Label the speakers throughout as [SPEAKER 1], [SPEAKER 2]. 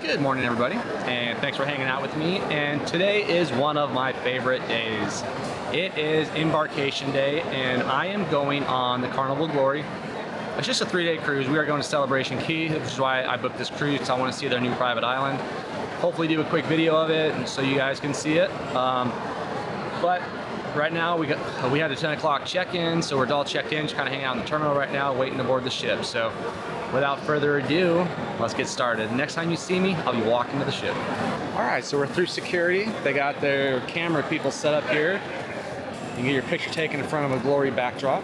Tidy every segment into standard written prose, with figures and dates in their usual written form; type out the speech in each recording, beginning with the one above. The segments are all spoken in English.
[SPEAKER 1] Good morning, everybody, and thanks for hanging out with me. And today is one of my favorite days. It is Embarkation Day, and I am going on the Carnival Glory. It's just a 3-day cruise. We are going to Celebration Key, which is why I booked this cruise, because I want to see their new private island. Hopefully do a quick video of it, and so you guys can see it. But right now we had a 10 o'clock check-in, so we're all checked in, just kind of hanging out in the terminal right now, waiting to board the ship. So without further ado, let's get started. Next time you see me, I'll be walking to the ship. All right, so we're through security. They got their camera people set up here. You can get your picture taken in front of a Glory backdrop.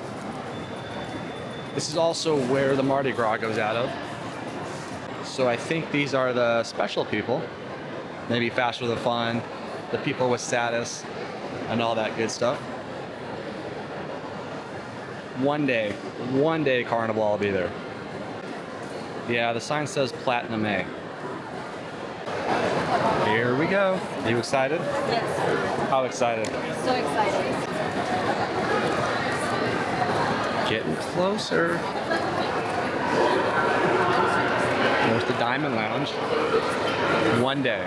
[SPEAKER 1] This is also where the Mardi Gras goes out of. So I think these are the special people. Maybe Faster the Fun, the people with status, and all that good stuff. One day Carnival, I'll be there. Yeah, the sign says Platinum A. Here we go. Are you excited?
[SPEAKER 2] Yes.
[SPEAKER 1] How excited?
[SPEAKER 2] So excited.
[SPEAKER 1] Getting closer. There's the Diamond Lounge. One day.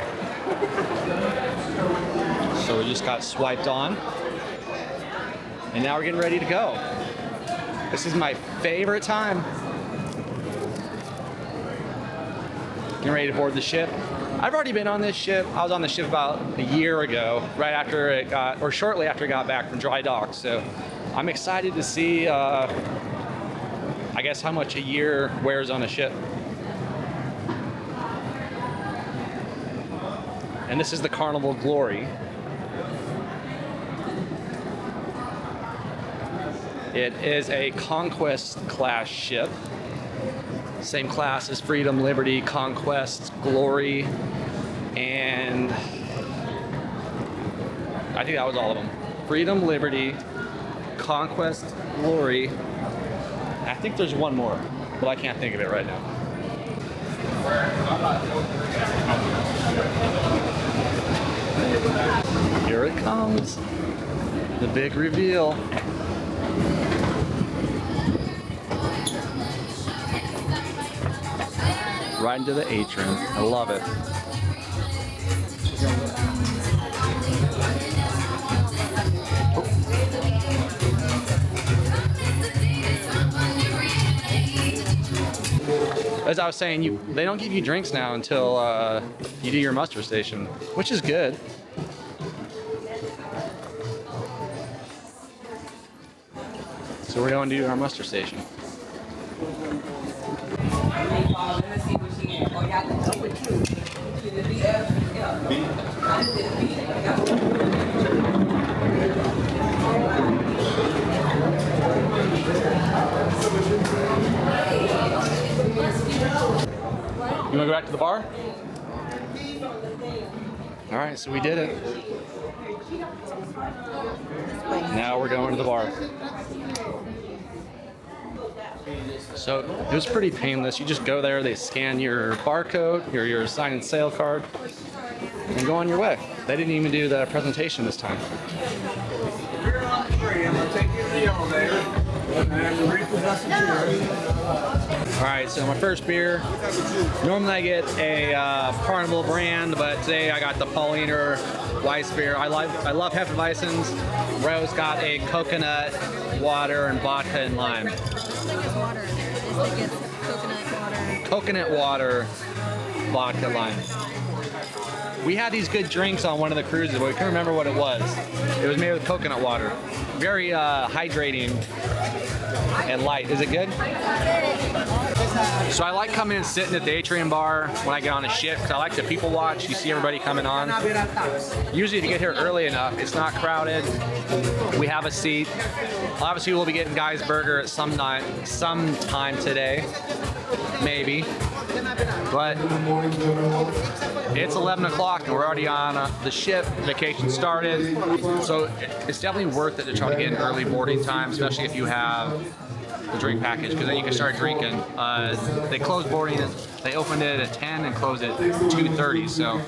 [SPEAKER 1] So we just got swiped on. And now we're getting ready to go. This is my favorite time. Getting ready to board the ship. I've already been on this ship. I was on the ship about a year ago, right after it got, or shortly after it got back from dry dock. So I'm excited to see, I guess, how much a year wears on a ship. And this is the Carnival Glory. It is a Conquest class ship. Same class as Freedom, Liberty, Conquest, Glory, and I think that was all of them. Freedom, Liberty, Conquest, Glory. I think there's one more, but I can't think of it right now. Here it comes. The big reveal. Right into the atrium. I love it. As I was saying, they don't give you drinks now until you do your muster station, which is good. So we're going to do our muster station. You want to go back to the bar? All right, so we did it. Now we're going to the bar. So it was pretty painless. You just go there, they scan your barcode, your sign and sale card, and go on your way. They didn't even do the presentation this time.
[SPEAKER 3] You're on free. I'm going to take you to the elevator. And I have to repossess the
[SPEAKER 1] All right, so my first beer. Normally I get a Carnival brand, but today I got the Pauliner Weiss beer. I love Hefeweizens. Rose got a coconut water and vodka and lime.
[SPEAKER 2] I don't think it's water in there. I just think it's coconut water.
[SPEAKER 1] Coconut water, vodka, lime. We had these good drinks on one of the cruises, but we couldn't remember what it was. It was made with coconut water. Very hydrating and light. Is it good? So I like coming and sitting at the atrium bar when I get on a ship, because I like to people watch. You see everybody coming on. Usually if you get here early enough, it's not crowded. We have a seat. Obviously we'll be getting Guy's Burger at sometime today, maybe. But it's 11 o'clock and we're already on the ship. Vacation started. So it's definitely worth it to try to get an early boarding time, especially if you have the drink package, because then you can start drinking. They closed boarding. They opened it at 10 and closed it at 2:30. So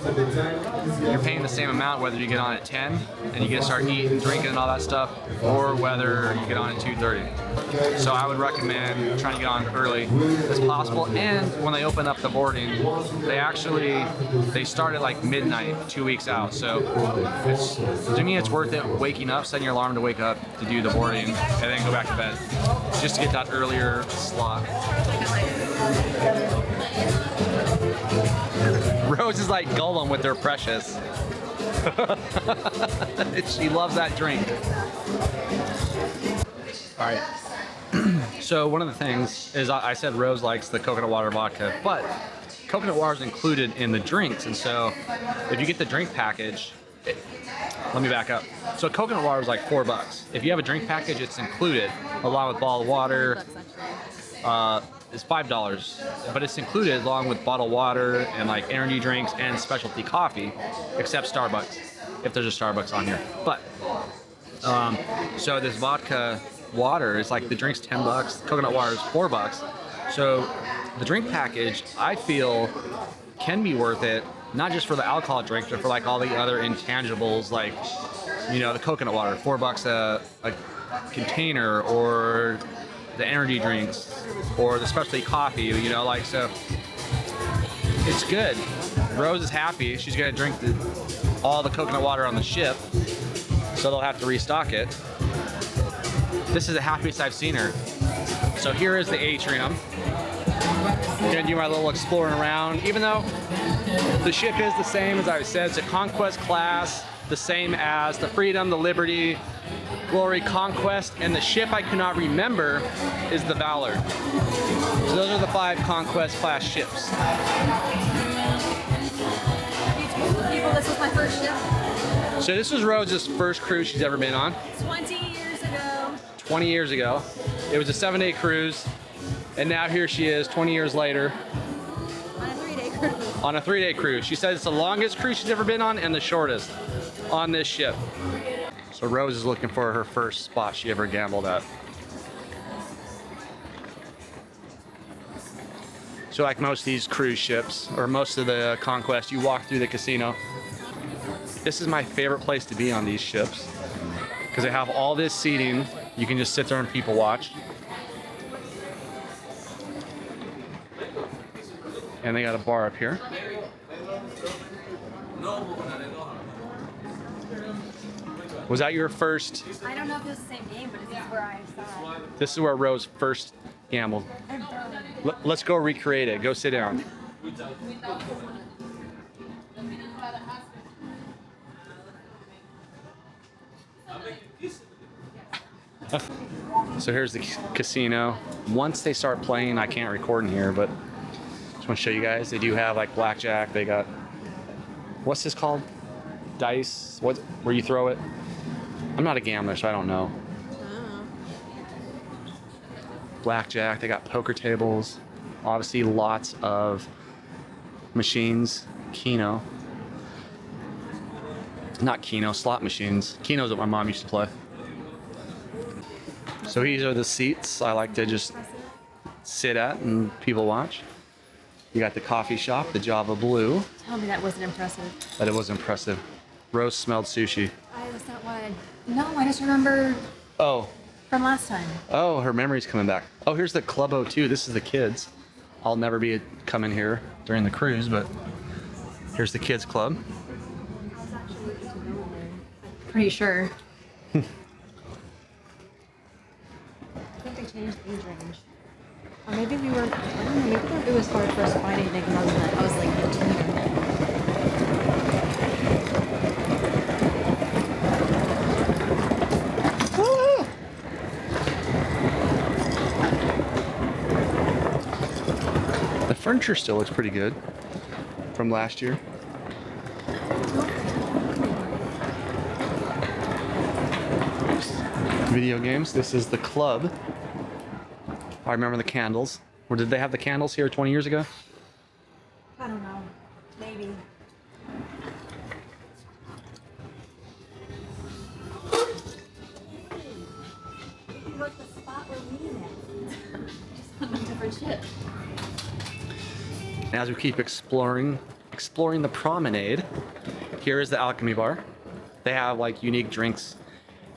[SPEAKER 1] you're paying the same amount whether you get on at 10 and you get to start eating, drinking, and all that stuff, or whether you get on at 2:30. So I would recommend trying to get on early as possible. And when they open up the boarding, they start at like midnight 2 weeks out. So to me, it's worth it waking up, setting your alarm to wake up to do the boarding, and then go back to bed just to get that earlier slot. Rose is like Gollum with her precious. She loves that drink. All right. So one of the things is I said Rose likes the coconut water vodka, but coconut water is included in the drinks, and so if you get the drink package, let me back up. So coconut water is like $4. If you have a drink package, it's included along with bottled water. It's $5, but it's included along with bottled water and like energy drinks and specialty coffee, except Starbucks, if there's a Starbucks on here. But so this vodka water is like the drink's $10, coconut water is $4. So the drink package, I feel, can be worth it, not just for the alcohol drink, but for like all the other intangibles, like, you know, the coconut water, $4 a container, or the energy drinks, or the specialty coffee, you know, like, so it's good. Rose is happy. She's gonna drink all the coconut water on the ship, so they'll have to restock it. This is the happiest I've seen her. So here is the atrium. I'm gonna do my little exploring around, even though the ship is the same as I said. It's a Conquest class, the same as the Freedom, the Liberty, Glory, Conquest, and the ship I cannot remember is the Valor. So those are the 5 Conquest class ships.
[SPEAKER 2] People, this was my first ship.
[SPEAKER 1] So this was Rose's first cruise she's ever been on.
[SPEAKER 2] 20 years ago.
[SPEAKER 1] 20 years ago. It was a 7-day cruise, and now here she is 20 years later.
[SPEAKER 2] On a 3-day cruise.
[SPEAKER 1] On a 3-day cruise. She says it's the longest cruise she's ever been on and the shortest on this ship. So Rose is looking for her first spot she ever gambled at. So like most of these cruise ships, or most of the Conquest, you walk through the casino. This is my favorite place to be on these ships, because they have all this seating. You can just sit there and people watch. And they got a bar up here. Was that your first?
[SPEAKER 2] I don't know if it was the same game, but this is where I saw it.
[SPEAKER 1] This is where Rose first gambled. Let's go recreate it. Go sit down. So here's the casino. Once they start playing, I can't record in here, but just want to show you guys. They do have like blackjack. They got, what's this called? Dice. What? Where you throw it? I'm not a gambler, so I don't know. Blackjack. They got poker tables. Obviously, lots of machines. Keno. Not Keno, slot machines. Keno's what my mom used to play. So these are the seats I like to just sit at and people watch. You got the coffee shop, the Java Blue.
[SPEAKER 2] Tell me that wasn't impressive.
[SPEAKER 1] But it was impressive. Rose smelled sushi.
[SPEAKER 2] Was that what? No, I just remember
[SPEAKER 1] Oh.
[SPEAKER 2] from last time.
[SPEAKER 1] Oh, her memory's coming back. Oh, here's the Club O2. This is the kids. I'll never be coming here during the cruise, but here's the kids club.
[SPEAKER 2] Pretty sure. I think they changed the age range. Or maybe we were, I don't know, maybe it was our first Friday night and I was like 15.
[SPEAKER 1] The furniture still looks pretty good from last year. Video games. This is the club. I remember the candles. Or did they have the candles here 20 years ago?
[SPEAKER 2] I don't know. Maybe. Look, the spot we're meeting at. different ship.
[SPEAKER 1] And as we keep exploring the promenade, here is the Alchemy Bar. They have like unique drinks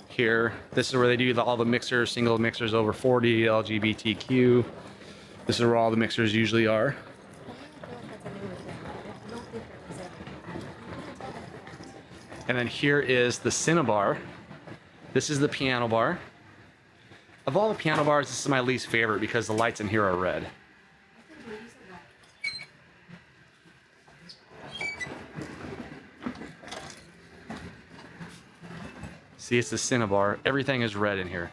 [SPEAKER 1] here. This is where they do all the mixers, single mixers over 40, LGBTQ. This is where all the mixers usually are. And then here is the Cinnabar. This is the piano bar. Of all the piano bars, this is my least favorite because the lights in here are red. See, it's the Cinnabar. Everything is red in here.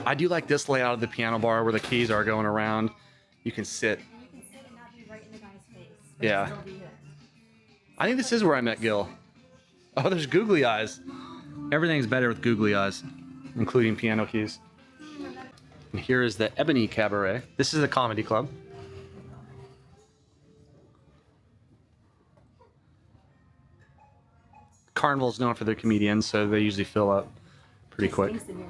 [SPEAKER 1] I do like this layout of the piano bar where the keys are going around. You can sit.
[SPEAKER 2] And you can sit and not be right in the guy's face.
[SPEAKER 1] Yeah.
[SPEAKER 2] Still be it.
[SPEAKER 1] I think this is where I met Gil. Oh, there's googly eyes. Everything's better with googly eyes, including piano keys. And here is the Ebony Cabaret. This is a comedy club. Carnival's known for their comedians, so they usually fill up pretty quick.
[SPEAKER 2] It stinks in here.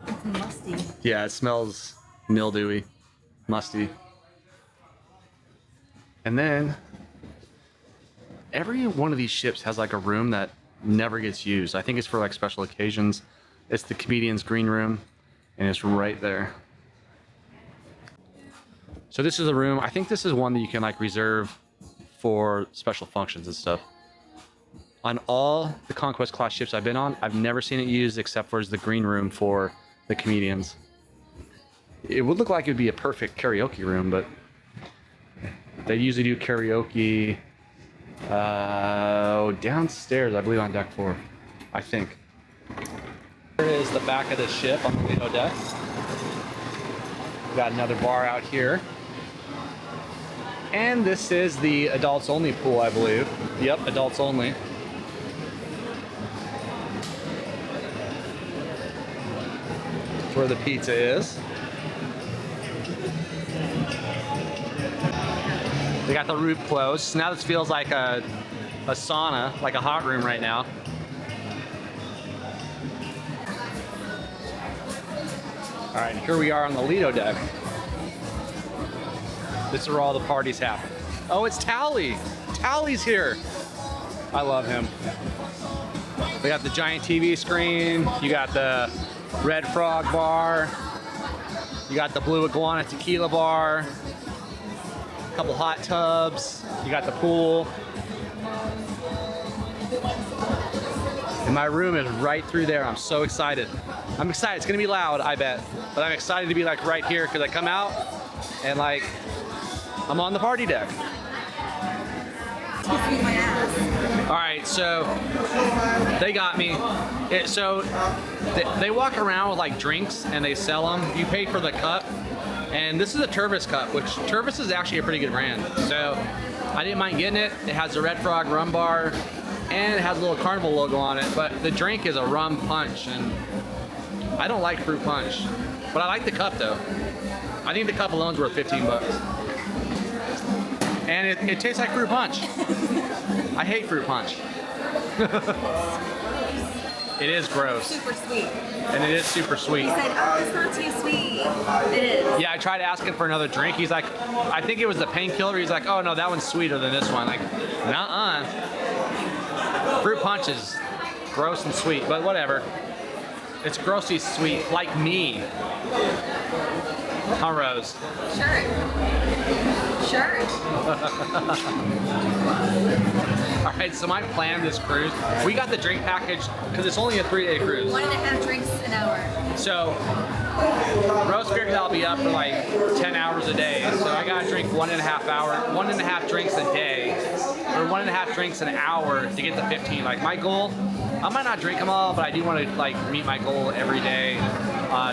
[SPEAKER 2] It's musty.
[SPEAKER 1] Yeah, it smells mildewy, musty. And then every one of these ships has like a room that never gets used. I think it's for like special occasions. It's the comedian's green room, and it's right there. So this is a room. I think this is one that you can like reserve for special functions and stuff. On all the Conquest class ships I've been on, I've never seen it used except for the green room for the comedians. It would look like it would be a perfect karaoke room, but they usually do karaoke downstairs, I believe, on deck 4, I think. Here is the back of the ship on the Lido deck. We've got another bar out here. And this is the adults only pool, I believe. Yep, adults only. That's where the pizza is. They got the roof closed. So now this feels like a sauna, like a hot room right now. All right, here we are on the Lido deck. This is where all the parties happen. Oh, it's Tally. Tally's here. I love him. We got the giant TV screen. You got the Red Frog bar. You got the Blue Iguana tequila bar. A couple hot tubs. You got the pool. And my room is right through there. I'm so excited. I'm excited. It's gonna be loud, I bet. But I'm excited to be like right here because I come out and like I'm on the party deck. All right, so they got me. They walk around with like drinks and they sell them. You pay for the cup, and this is a Tervis cup, which Tervis is actually a pretty good brand. So I didn't mind getting it. It has the Red Frog rum bar, and it has a little Carnival logo on it. But the drink is a rum punch, and I don't like fruit punch, but I like the cup though. I think the cup alone's worth 15 bucks. And it tastes like fruit punch. I hate fruit punch. It is gross.
[SPEAKER 2] Super sweet.
[SPEAKER 1] And it is super sweet.
[SPEAKER 2] He said, oh, it's not too sweet. It is.
[SPEAKER 1] Yeah, I tried asking for another drink. He's like, I think it was the painkiller. He's like, oh no, that one's sweeter than this one. Like, nuh-uh. Fruit punch is gross and sweet, but whatever. It's grossly sweet, like me. Huh, Rose?
[SPEAKER 2] Sure. Sure.
[SPEAKER 1] All right, so my plan this cruise, we got the drink package because it's only a 3-day cruise.
[SPEAKER 2] 1.5 drinks an hour.
[SPEAKER 1] So Rose figured I'll be up for like 10 hours a day. So I gotta drink 1.5 drinks a day, or 1.5 drinks an hour to get to 15. Like my goal, I might not drink them all, but I do want to like meet my goal every day,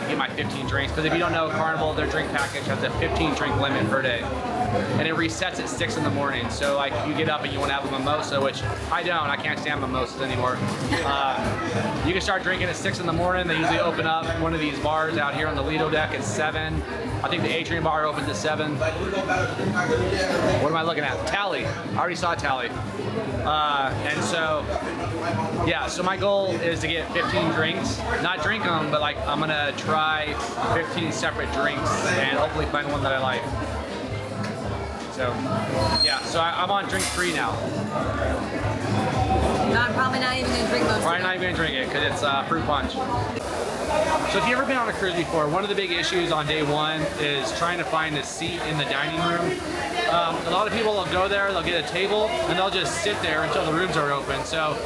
[SPEAKER 1] get my 15 drinks. Because if you don't know, Carnival, their drink package has a 15 drink limit per day. and it resets at 6 in the morning. So like you get up and you want to have a mimosa, which I don't. I can't stand mimosas anymore. You can start drinking at 6 in the morning. They usually open up one of these bars out here on the Lido deck at 7. I think the Atrium bar opens at 7. What am I looking at? Tally. I already saw Tally. And so, yeah, so my goal is to get 15 drinks. Not drink them, but like I'm gonna try 15 separate drinks and hopefully find one that I like. So, yeah, so I'm on drink 3 now.
[SPEAKER 2] I'm probably not even gonna drink most
[SPEAKER 1] Probably
[SPEAKER 2] of
[SPEAKER 1] not
[SPEAKER 2] it.
[SPEAKER 1] even gonna drink it because it's fruit punch. So if you've ever been on a cruise before, one of the big issues on day 1 is trying to find a seat in the dining room. A lot of people will go there, they'll get a table, and they'll just sit there until the rooms are open. So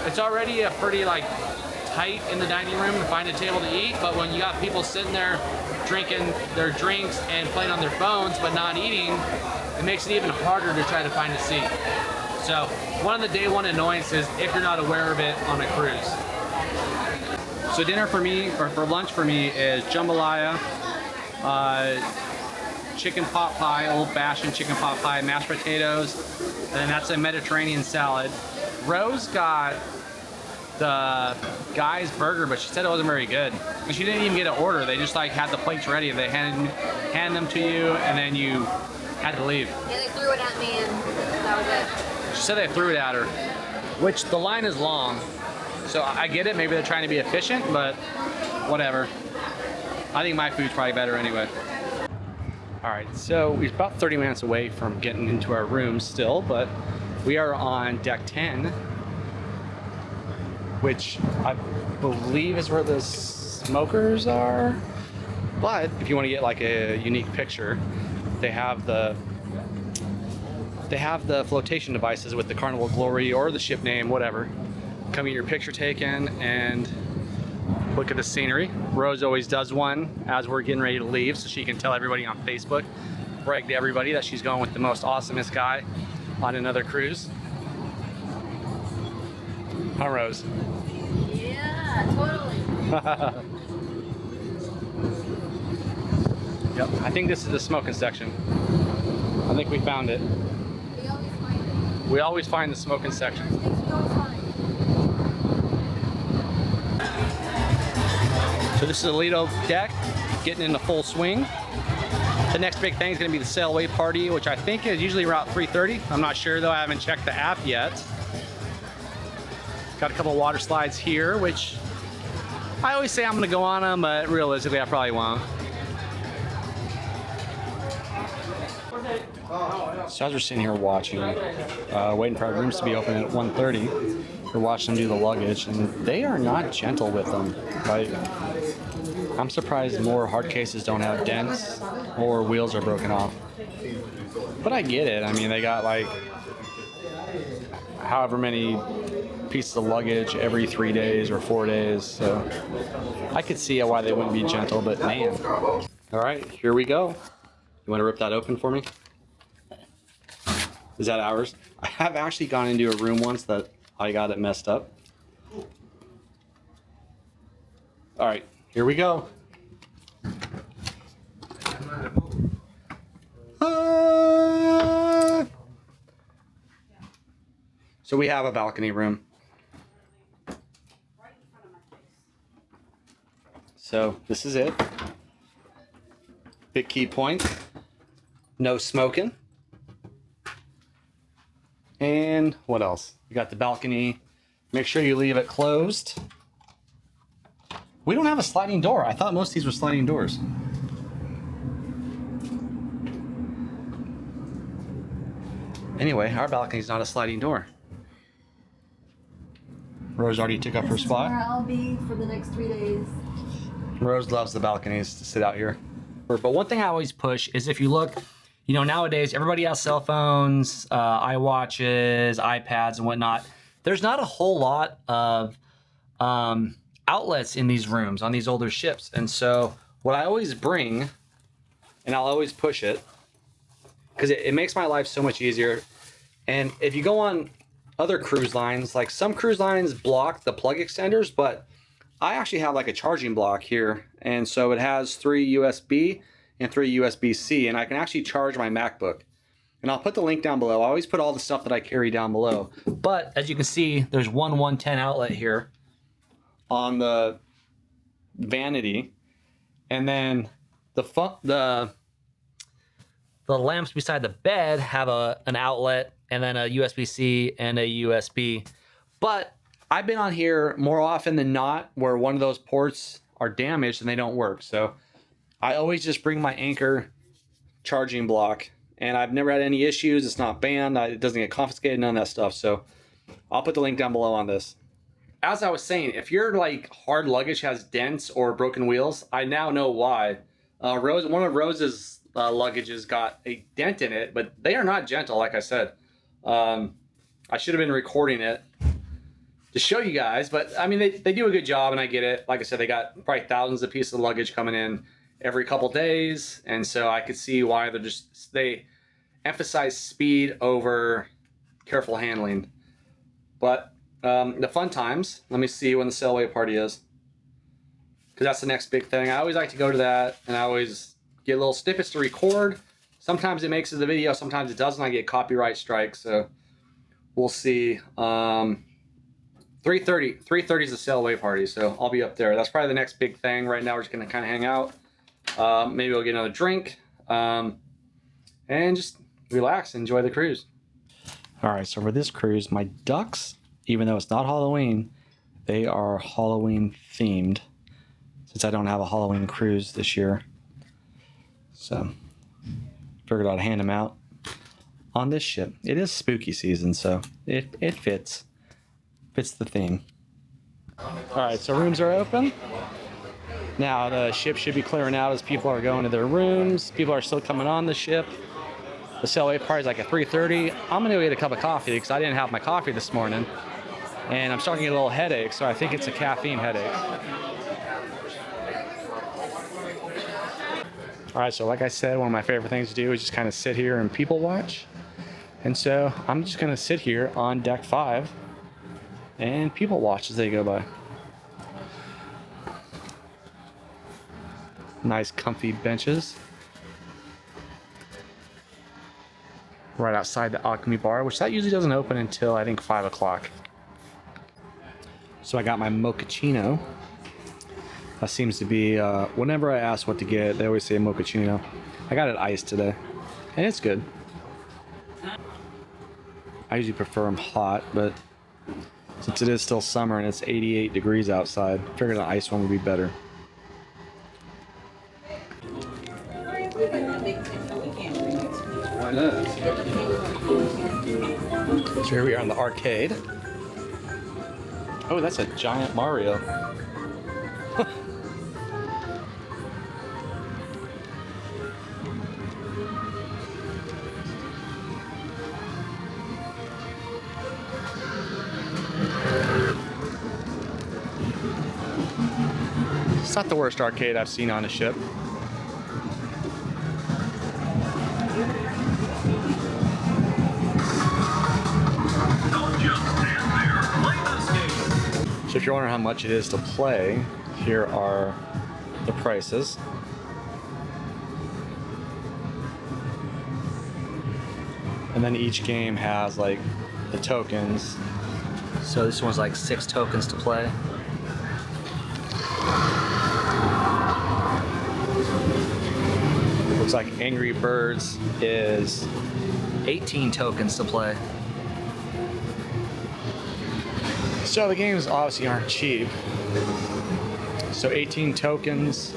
[SPEAKER 1] it's already a pretty like tight in the dining room to find a table to eat, but when you got people sitting there drinking their drinks and playing on their phones but not eating, it makes it even harder to try to find a seat. So one of the day 1 annoyances, if you're not aware of it on a cruise. So dinner for me, or for lunch for me, is jambalaya, chicken pot pie, old-fashioned chicken pot pie, mashed potatoes, and then that's a Mediterranean salad. Rose got the guy's burger, but she said it wasn't very good. And she didn't even get an order. They just like had the plates ready. They hand them to you, and then you had to leave.
[SPEAKER 2] Yeah, they threw it at me and that was it.
[SPEAKER 1] She said they threw it at her, which the line is long. So I get it, maybe they're trying to be efficient, but whatever. I think my food's probably better anyway. All right, so we're about 30 minutes away from getting into our room still, but we are on deck 10, which I believe is where the smokers are. But if you want to get like a unique picture, they have the flotation devices with the Carnival Glory or the ship name, whatever. Come get your picture taken and look at the scenery. Rose always does one as we're getting ready to leave so she can tell everybody on Facebook, brag to everybody that she's going with the most awesomest guy on another cruise. Huh, Rose?
[SPEAKER 2] Yeah, totally.
[SPEAKER 1] Yep, I think this is the smoking section. I think we found it.
[SPEAKER 2] We always find it.
[SPEAKER 1] We always find the smoking section.
[SPEAKER 2] Things we always find.
[SPEAKER 1] So this is the Lido deck, getting into full swing. The next big thing is going to be the sail away party, which I think is usually around 3:30. I'm not sure though, I haven't checked the app yet. Got a couple of water slides here, which I always say I'm going to go on them, but realistically I probably won't. So as we're sitting here watching, waiting for our rooms to be open at 1:30, we're watching them do the luggage, and they are not gentle with them. Like, I'm surprised more hard cases don't have dents or wheels are broken off. But I get it. I mean, they got like however many pieces of luggage every 3 days or 4 days, so I could see why they wouldn't be gentle, but man. All right, here we go. You want to rip that open for me? Is that ours? I have actually gone into a room once that I got it messed up. All right, here we go. So we have a balcony room. So this is it. Big key point. No smoking. And what else? You got the balcony. Make sure you leave it closed. We don't have a sliding door. I thought most of these were sliding doors. Anyway, our balcony's not a sliding door. Rose already took up her
[SPEAKER 2] This is
[SPEAKER 1] spot.
[SPEAKER 2] where I'll be for the next 3 days.
[SPEAKER 1] Rose loves the balconies to sit out here. But one thing I always push is if you look, you know, nowadays everybody has cell phones, iWatches, iPads and whatnot. There's not a whole lot of outlets in these rooms on these older ships. And so what I always bring, and I'll always push it, because it makes my life so much easier. And if you go on other cruise lines, like some cruise lines block the plug extenders, but I actually have like a charging block here. And so it has 3 USB and 3 USB-C, and I can actually charge my MacBook. And I'll put the link down below. I always put all the stuff that I carry down below. But as you can see, there's one 110 outlet here on the vanity, and then the lamps beside the bed have an outlet and then a USB-C and a USB. But I've been on here more often than not where one of those ports are damaged and they don't work. So I always just bring my Anchor charging block, and I've never had any issues. It's not banned. It doesn't get confiscated, none of that stuff. So I'll put the link down below on this. As I was saying, if your like hard luggage has dents or broken wheels, I now know why. One of Rose's luggages got a dent in it, but they are not gentle, like I said. I should have been recording it to show you guys, but I mean, they do a good job, and I get it. Like I said, they got probably thousands of pieces of luggage coming in every couple days, and so I could see why they emphasize speed over careful handling. But the fun times, let me see when the sail away party is, because that's the next big thing. I always like to go to that, and I always get little snippets to record. Sometimes it makes it the video, sometimes it doesn't. I get copyright strikes, so we'll see. 3:30 is the sail away party, so I'll be up there. That's probably the next big thing. Right now we're just gonna kind of hang out. Maybe we'll get another drink, and just relax and enjoy the cruise. All right, so for this cruise, my ducks, even though it's not Halloween, they are Halloween themed, since I don't have a Halloween cruise this year. So figured I'd hand them out on this ship. It is spooky season, so it fits the theme. All right, so rooms are open. Now the ship should be clearing out as people are going to their rooms. People are still coming on the ship. The sail away party is like at 3:30. I'm gonna go get a cup of coffee because I didn't have my coffee this morning, and I'm starting to get a little headache, so I think it's a caffeine headache. All right, so like I said, one of my favorite things to do is just kind of sit here and people watch. And so I'm just gonna sit here on deck 5 and people watch as they go by. Nice comfy benches. Right outside the Alchemy Bar, which that usually doesn't open until I think 5 o'clock. So I got my mochaccino. That seems to be, whenever I ask what to get, they always say mochaccino. I got it iced today, and it's good. I usually prefer them hot, but since it is still summer and it's 88 degrees outside, I figured an iced one would be better. Why not? So here we are in the arcade. Oh, that's a giant Mario. It's not the worst arcade I've seen on a ship. So if you're wondering how much it is to play, here are the prices. And then each game has like the tokens. So this one's like 6 tokens to play. Looks like Angry Birds is 18 tokens to play. So the games obviously aren't cheap. So 18 tokens.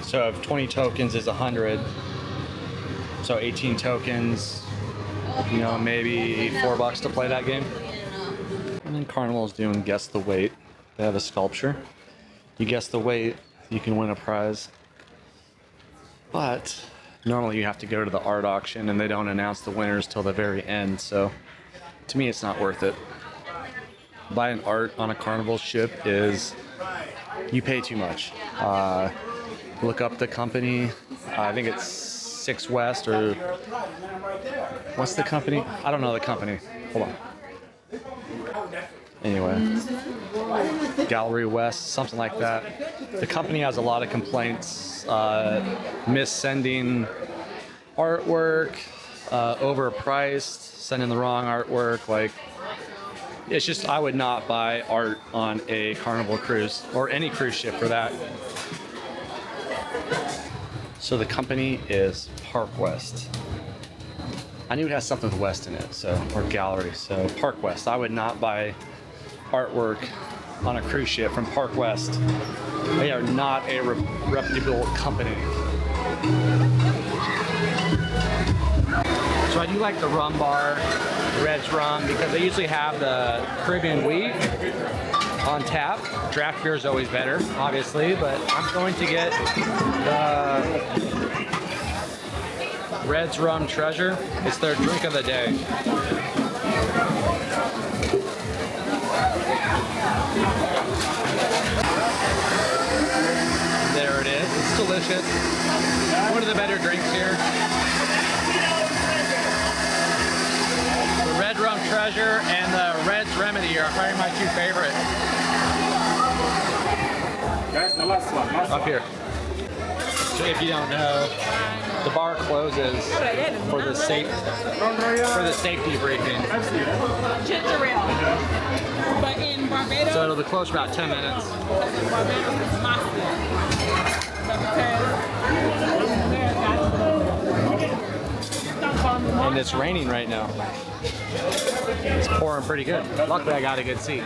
[SPEAKER 1] So if 20 tokens is 100. So 18 tokens, you know, maybe $4 to play that game. And then Carnival's doing Guess the Weight. They have a sculpture. You guess the weight, you can win a prize. But normally you have to go to the art auction and they don't announce the winners till the very end. So to me, it's not worth it. Buying art on a Carnival ship is, you pay too much. Look up the company. I think it's 6 West or what's the company? I don't know the company. Hold on. Anyway, Gallery West, something like that. The company has a lot of complaints, missending artwork, overpriced, sending the wrong artwork. Like, it's just, I would not buy art on a Carnival cruise, or any cruise ship for that. So the company is Park West. I knew it has something with West in it, so, or gallery, so Park West. I would not buy artwork on a cruise ship from Park West. They are not a reputable company. So I do like the rum bar, Red's Rum, because they usually have the Caribbean wheat on tap. Draft beer is always better, obviously, but I'm going to get the Red's Rum Treasure. It's their drink of the day. There it is. It's delicious. One of the better drinks here. The Red Rum Treasure and the Red's Remedy are probably my two favorites.
[SPEAKER 3] Guys, the last one.
[SPEAKER 1] Up here. So if you don't know, the bar closes for the safety briefing.
[SPEAKER 4] Ginger ale. But in Barbados,
[SPEAKER 1] So it'll be closed for about 10 minutes.
[SPEAKER 4] in Barbados it's massive. But because there that's
[SPEAKER 1] And it's raining right now. It's pouring pretty good. Luckily I got a good seat.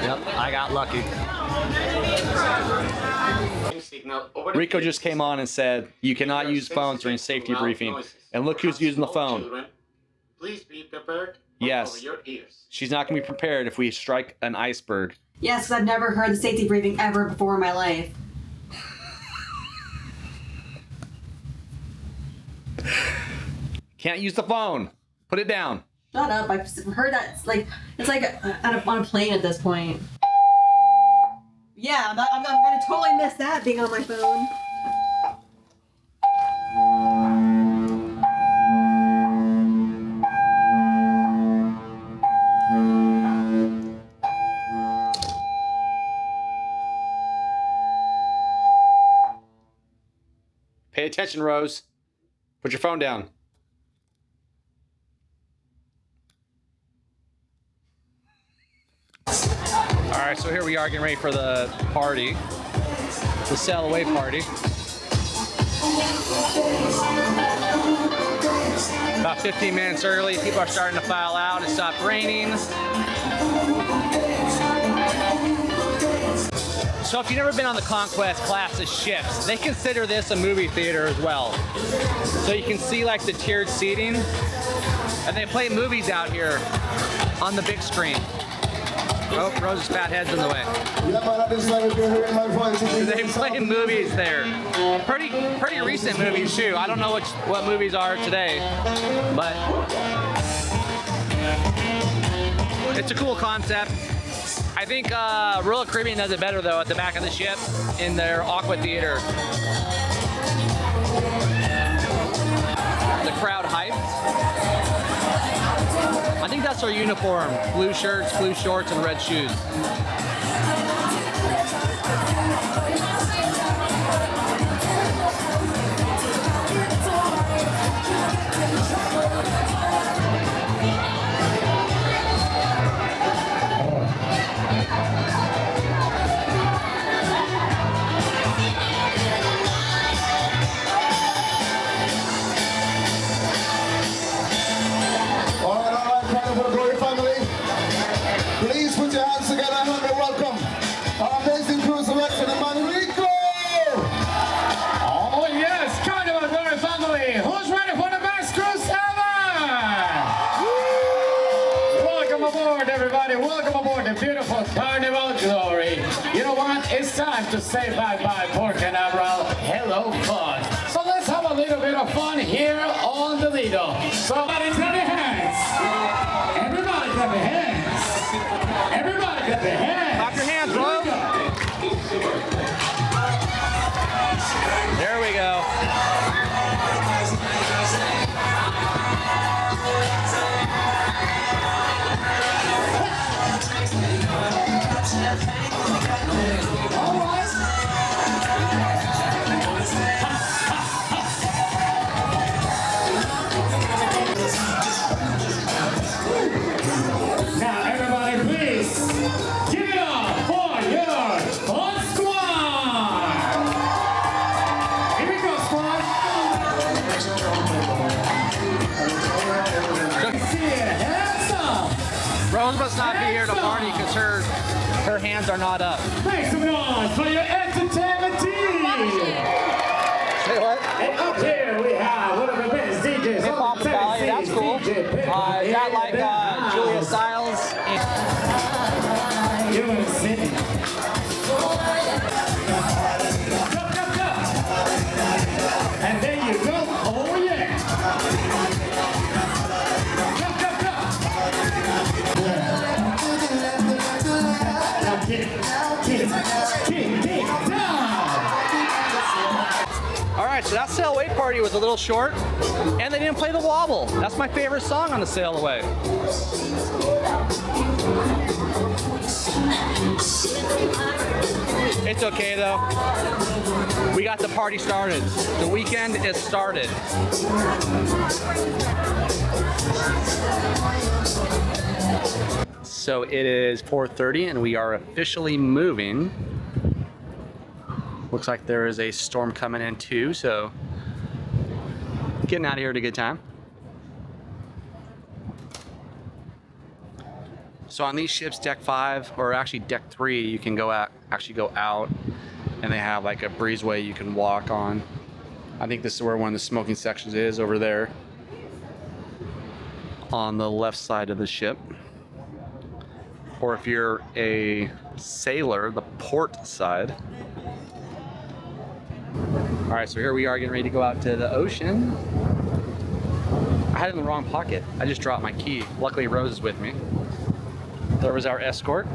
[SPEAKER 1] Yep, I got lucky. Rico just came on and said, you cannot use phones during safety briefing. And look who's using the phone.
[SPEAKER 5] Please be prepared.
[SPEAKER 1] Yes.
[SPEAKER 5] Your ears.
[SPEAKER 1] She's not going to be prepared if we strike an iceberg.
[SPEAKER 2] Yes, because I've never heard the safety briefing ever before in my life.
[SPEAKER 1] Can't use the phone. Put it down.
[SPEAKER 2] Shut up! I've heard that. It's like on a plane at this point. Yeah, I'm gonna totally miss that being on my phone.
[SPEAKER 1] Pay attention, Rose. Put your phone down. All right, so here we are getting ready for the party, the sail away party. About 15 minutes early, people are starting to file out. It stopped raining. So if you've never been on the Conquest class of ships, they consider this a movie theater as well. So you can see like the tiered seating, and they play movies out here on the big screen. Oh, Rose's fat head's in the way. They play movies there. Pretty recent movies too. I don't know what movies are today, but it's a cool concept. I think Royal Caribbean does it better though at the back of the ship in their Aqua Theater. The crowd hyped. I think that's our uniform. Blue shirts, blue shorts, and red shoes.
[SPEAKER 6] Carnival Glory family, please put your hands together and help me welcome our amazing cruise director, man Rico!
[SPEAKER 3] Oh yes, Carnival Glory family, who's ready for the best cruise ever? Welcome aboard, everybody. Welcome aboard the beautiful Carnival Glory. You know what? It's time to say bye-bye, Port Canaveral. Hello, fun. So let's have a little bit of fun here on the Lido. So everybody clap your hands. Everybody clap your hands. Everybody clap your hands.
[SPEAKER 1] Clap your hands, bro. Rose must not be here to party because her hands are not up.
[SPEAKER 3] Make some noise for your entertainment team!
[SPEAKER 1] Say what?
[SPEAKER 3] And up here we have one of the best DJs.
[SPEAKER 1] Hip Hop Valley, that's cool. Got like Julia Stiles.
[SPEAKER 3] You're gonna sing. And there you go. Oh yeah. Now kick down.
[SPEAKER 1] All right, so that sail away party was a little short, and they didn't play the wobble. That's my favorite song on the sail away. It's okay though. We got the party started. The weekend is started. So it is 4:30 and we are officially moving. Looks like there is a storm coming in too, so getting out of here at a good time. So on these ships, deck 5, or actually deck 3, you can actually go out, and they have like a breezeway you can walk on. I think this is where one of the smoking sections is, over there on the left side of the ship. Or if you're a sailor, the port side. All right, so here we are getting ready to go out to the ocean. I had it in the wrong pocket. I just dropped my key. Luckily Rose is with me. There was our escort.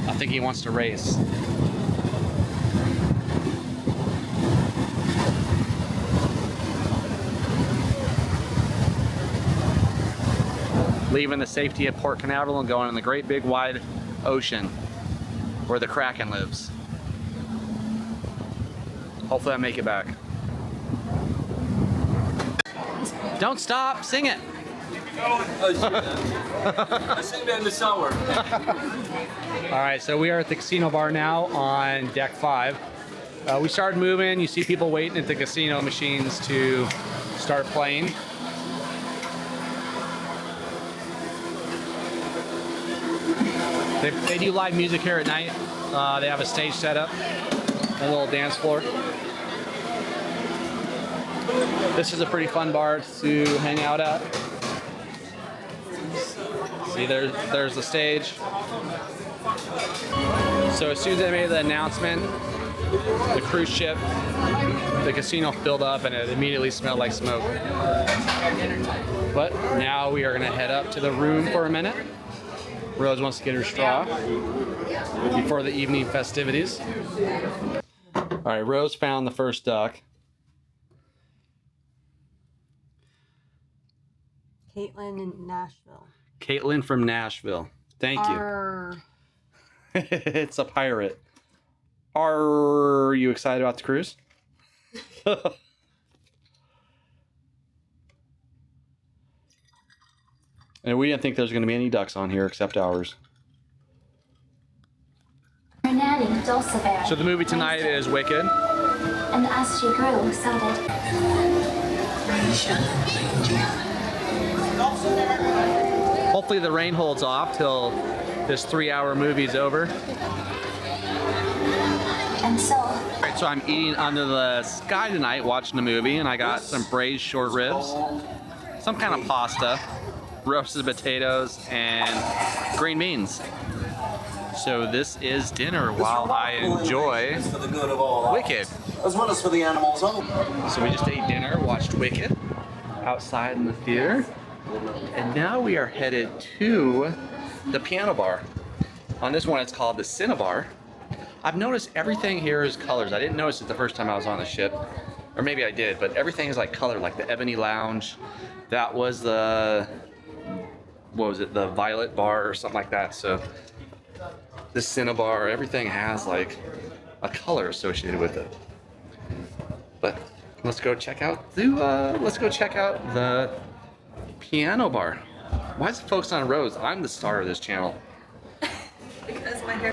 [SPEAKER 1] I think he wants to race. Leaving the safety of Port Canaveral and going in the great big wide ocean where the Kraken lives. Hopefully I make it back. Don't stop, sing it.
[SPEAKER 7] I sing that in the shower.
[SPEAKER 1] All right, so we are at the casino bar now on deck 5. We started moving. You see people waiting at the casino machines to start playing. They do live music here at night. They have a stage set up, a little dance floor. This is a pretty fun bar to hang out at. See, there's the stage. So as soon as they made the announcement, the cruise ship, the casino filled up and it immediately smelled like smoke. But now we are gonna head up to the room for a minute. Rose wants to get her straw before the evening festivities. All right, Rose found the first duck.
[SPEAKER 2] Caitlin in Nashville.
[SPEAKER 1] Caitlin from Nashville. Thank you. It's a pirate. Are you excited about the cruise? And we didn't think there's going to be any ducks on here except ours. So the movie tonight is Wicked.
[SPEAKER 8] And as she grew, so did.
[SPEAKER 1] Hopefully the rain holds off till this 3-hour movie's over.
[SPEAKER 8] And so.
[SPEAKER 1] Alright, so I'm eating under the sky tonight, watching the movie, and I got some braised short ribs, some kind of pasta, roasted potatoes, and green beans. So this is dinner while I enjoy Wicked.
[SPEAKER 7] As well as for the animals.
[SPEAKER 1] So we just ate dinner, watched Wicked outside in the theater, and now we are headed to the piano bar. On this one it's called the Cinnabar. I've noticed everything here is colors. I didn't notice it the first time I was on the ship, or maybe I did, but everything is like colored, like the Ebony Lounge. That was the, what was it, the Violet Bar or something like that. So the Cinnabar, everything has like a color associated with it. But let's go check out the piano bar. Why is it focused on Rose? I'm the star of this channel.
[SPEAKER 2] Because my hair.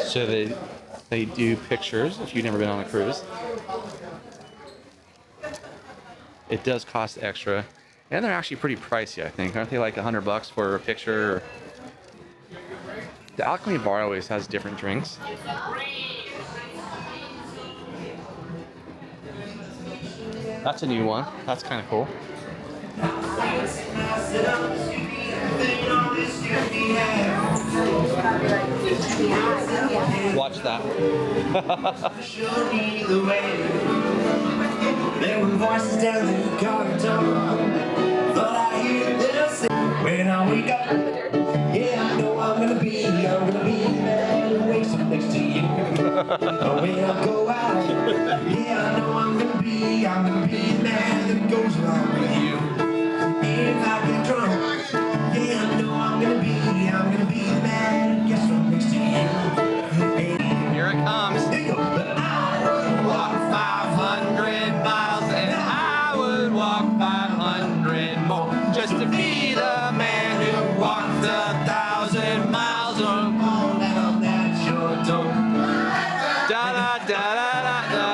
[SPEAKER 1] So they do pictures if you've never been on a cruise. it does cost extra. And they're actually pretty pricey, I think. Aren't they like $100 for a picture? The Alchemy bar always has different drinks. That's a new one. That's kind of cool. Watch that.
[SPEAKER 9] Show me the way. There were voices down in the corridor, but I hear them say, when I wake up, yeah, I know I'm gonna be the man who wakes up next to you. But when I go out, yeah, I know I'm gonna be the man that goes along with you. If I get drunk, yeah, I know I'm gonna be the man who gets up next to you.
[SPEAKER 1] Here it comes.
[SPEAKER 9] But I would walk 500 miles and I would walk 500 more just to be the man who walked 1,000 miles on down that short door.
[SPEAKER 1] Da da da da da da.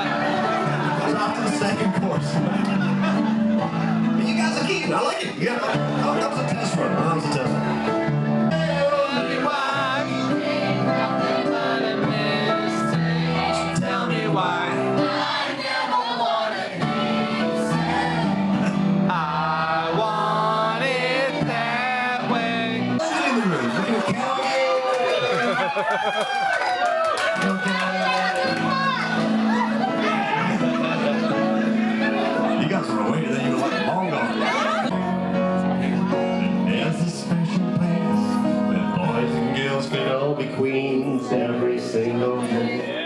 [SPEAKER 9] That's off to the second course. But you guys are keen. I like it. Yeah, that was a test run. That was a test run. Tell me why. I want it that way. Look in the room. Look at you guys are away, then you were like long gone. There's a special place where boys and girls can all be queens every single day.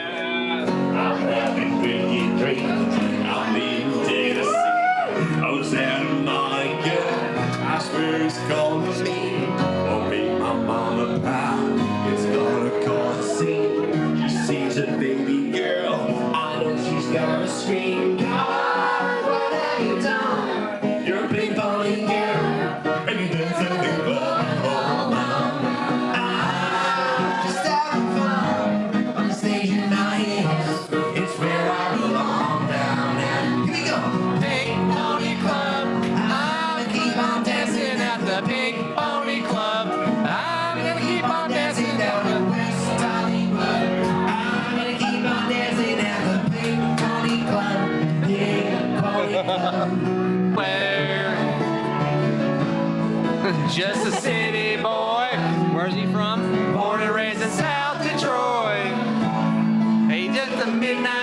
[SPEAKER 9] I'm having wicked dreams. I'm leaving Tennessee. Oh, Santa Monica, I swear it's calling me. Oh, make my mama proud. It's gonna cause a scene. She sees a baby girl. I know she's gonna scream. God, what have you done? You're a big bunny girl. And you dance in the club. Oh, mom. I'm just having fun on the stage in my hands. It's where I belong down and here we go. Pink Pony Club. I'm gonna keep on dancing at the Pink Pony Club. I'm gonna keep on dancing down the West Hollywood. I'm gonna keep on dancing at the Pink Pony Club. Pink Pony Club.
[SPEAKER 1] Where? Just a city boy. Where's he from? Born and raised in South Detroit. Hey, just a midnight